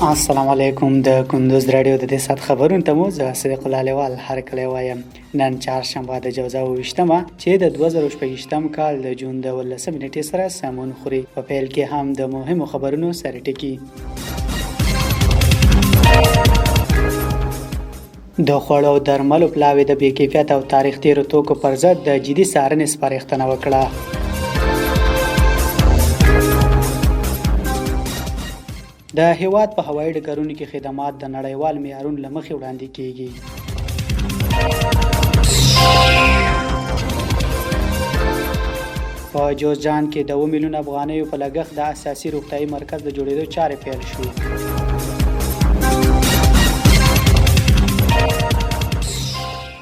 السلام علیکم. د کندوز رادیو د دې سات خبرونو ته مو زه صدیق الله لیوال هر کله وایم. نن چهارشنبه د جوزا 28مه چې د 2024م کال د جون د 18 نیټې سره سمون خوري. په پیل کې هم د مهمو خبرونو سره ټکی. د خوړو او درملو پلاوی د بې کیفیت او تاریخ تیرو توکو پر ضد د جدي څارنې سپارښتنه وکړه. د هیواد په هوایي ډګرونو کې خدمات د نړیوال معیارونو له مخې وړاندې کیږي. په جوزجان کې د 2 میلیون افغانیو په لګښت د اساسي روغتیايي مرکز د جوړېدو چارې پیل شوې.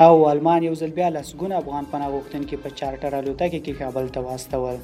او آلمان یو ځل بیا لسګونه افغان پناه غوښتونکي په چارټر الوتکې کې کابل ته واستول.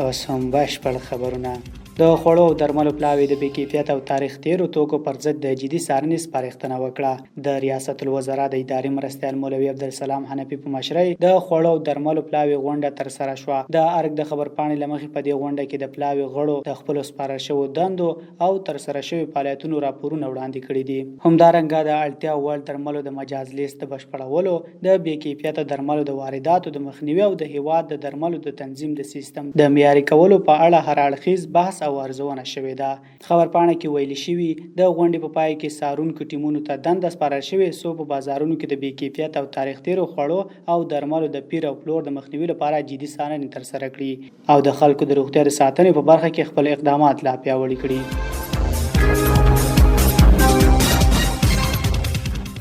اوس هم بشپړ خبرونه. د خوړو او درملو پلاوی د بې کیفیت او تاریخ تیرو توکو پر ضد د جدي څارنې سپارښتنه وکړه. د ریاست الوزرا د ادارې مرستیال مولوي عبدالسلام حنفي په مشرۍ د خوړو او درملو پلاوی غونډه ترسره شوه. د ارګ د خبرپاڼې له مخې په دې غونډه کې د پلاوی غړو د خپلو سپارل شوو دندو او ترسره شوي فعالیتونو راپورونه وړاندې کړي دي. همدارنګه د اړتیا وړ درملو د مجاز لیست د بشپړولو، د بې کیفیته درملو د وارداتو د مخنیوي او د هیواد د درملو د تنظیم د سیستم د معیاري کولو په اړه هر اړخیز بحث او ارزونه شوې ده. خبرپاڼه کې ویل شوي د غونډې په پای کې څارونکو ټیمونو ته دنده سپارل شوې څو په بازارونو کې د بې کیفیت او تاریخ تیرو خوړو او درملو د پیر او پلور د مخنیوي لپاره جدي څارنې ترسره کړي او د خلکو د روغتیا د ساتنې په برخه کې خپل اقدامات لا پیاوړي کړي.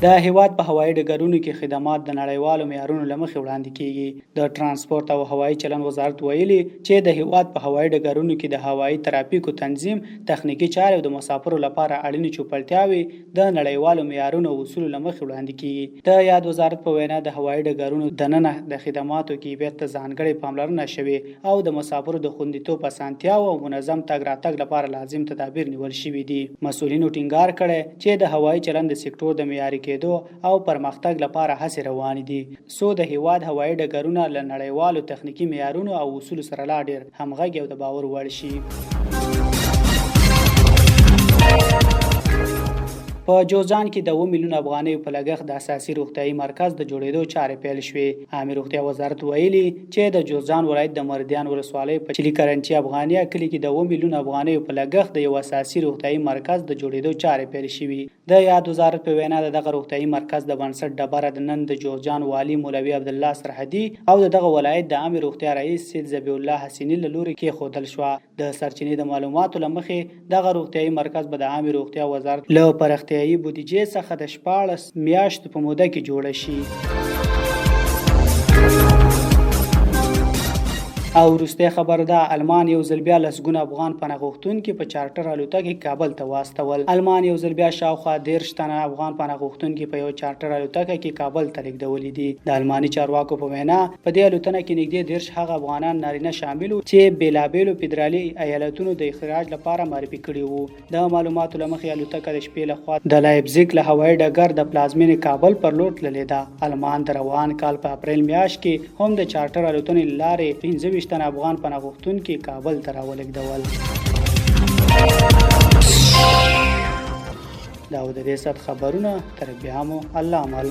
د هیواد په هوایي ډګرونو کې خدمات د نړیوالو معیارونو له مخې وړاندې کیږي. د ترانسپورت او هوایي چلند وزارت ویلي چې د هیواد په هوایي ډګرونو کې د هوایي ترافیکو تنظیم، تخنیکی چارې او د مسافرو لپاره اړینې چوپړتیاوې د نړیوالو معیارونو او اصولو له مخې وړاندې کیږي. د یاد وزارت په وینا د هوایي ډګرونو دننه د خدماتو کیفیت ته ځانګړې پاملرنه شوې او د مسافرو د خوندیتوب اسانتیا او منظم تګ راتګ لپاره لازم تدابیر نیول شوي دي. مسؤلینو ټینګار کړی چې د هوایي چلند د سکتور د معیاري او پرمختګ لپاره هڅې روانې دي څو د هیواد هوایي ډګرونه له نړیوالو تخنیکی معیارونو او اصولو سره لا ډیر همغږي او د باور وړ شي. په جوزجان کې د 2 میلیون افغانیو په لګښت د اساسي روغتیايي مرکز د جوړېدو چارې پیل شوې. عامه روغتیا وزارت ویلي چې د جوزجان ولایت د مردیان ولسوالۍ په چلی کرنچی افغانیه کلی کې د 2 میلیون افغانیو په لګښت د یو اساسي روغتیايي مرکز د جوړېدو چارې پیل شوې. د یاد وزارت په وینا دغه روغتیايي مرکز د بنسټ ډبره د نن د جوزجان والی مولوي عبدالله سرحدي او دغه ولایت د عامه روغتیا رئیس سید ذبیح الله حسینی له لوري کې خودل شو. د سرچینې د معلوماتو لمخې دغه روغتیايي مرکز به د عامه روغتیا وزارت له پرختیايي بودیجې څخه د 14 میاشتو په موده کې جوړه شي. او وروستۍ خبر ده، آلمان یو ځل بیا لسګونه افغان پناه غوښتونکي په چارټر الوتکې کابل ته واستول. آلمان یو ځل بیا شاوخوا 13 تنه افغان پناه غوښتونکي په یو چارټر الوتکه کې کابل ته لیږدولي دي. د آلماني چارواکو په وینا په دې الوتنه کې نږدې 13 هغه افغانان نارینه شامل وو چې بیلابیلو فدرالي ایالتونو د اخراج لپاره معرفي کړي وو. د معلوماتو له مخې الوتکه د شپې له خوا د لایپزیګ له هوایي ډګر د پلازمینې کابل پر لور تللې ده. آلمان د روان کال په اپریل میاشت کې هم د چارټر الوتنې لارې 25 تنه افغان پناه غوښتونکي کابل ته راولېږدول. دا و د دې سات خبرونه. تر بیا مو الله مل.